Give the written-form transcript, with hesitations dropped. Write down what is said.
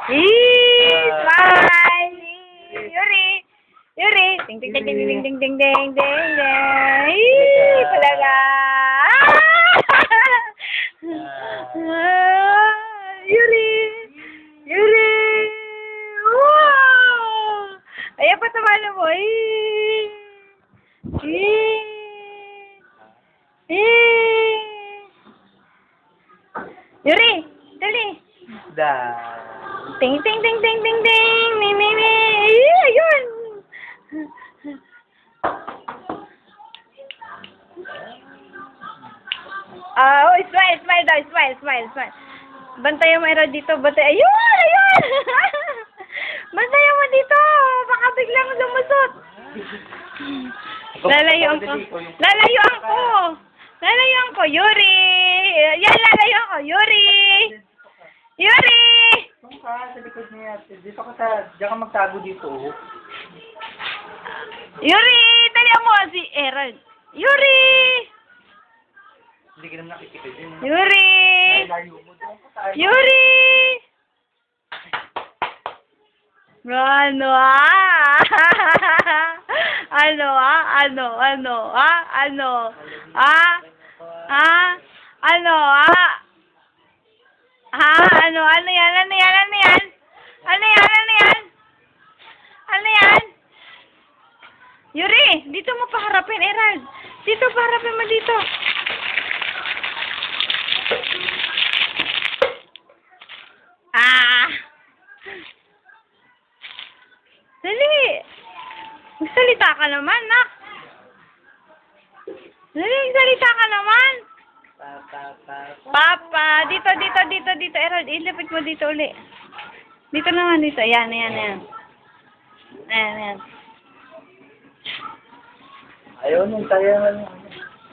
Smile! Yuri! Yuri! Ding ding ding ding ding ding ding ding ding ding! Talaga! Yuri! Yuri! Wow! Ayan pa tumalo mo. Yuri! Dali! Ting ting ting ting ting ting! Ning ning ning! Ayun! Oh, smile, smile daw, smile, smile, smile. Bantayan mo era dito, bantay. Ayun, ayun. Bantayan mo dito, baka biglang lumusot. Lalayuan ko. Lalayuan ko. Lalayuan ko, Yuri. Yan, lalayuan ko, Yuri. Yuri. Saan ka? Sa likod niya. Dito ka diyan ka magtago dito. Yuri, dalihan mo si Aaron. Yuri. Hindi ka naman nakikita din. Yuri. Layo mo doon. Yuri. Ano ah? Ano ah? Ano? Ano ah? Ano? Ah? Ah? Ano ah? Ha? Ano? Ano yan? Ano yan? Ano yan? Ano yan? Ano yan? Ano yan? Yuri, dito mo paharapin, Erald. Dito paharapin mo dito. Ah! Dali! Magsalita ka naman, nak. Dali, magsalita ka naman. Papa, dito, dito, dito, dito. Erald, ilapit mo dito uli. Dito naman, dito. Ayan, ayan, ayan. Ayan, ayan. Ayaw nung tayo.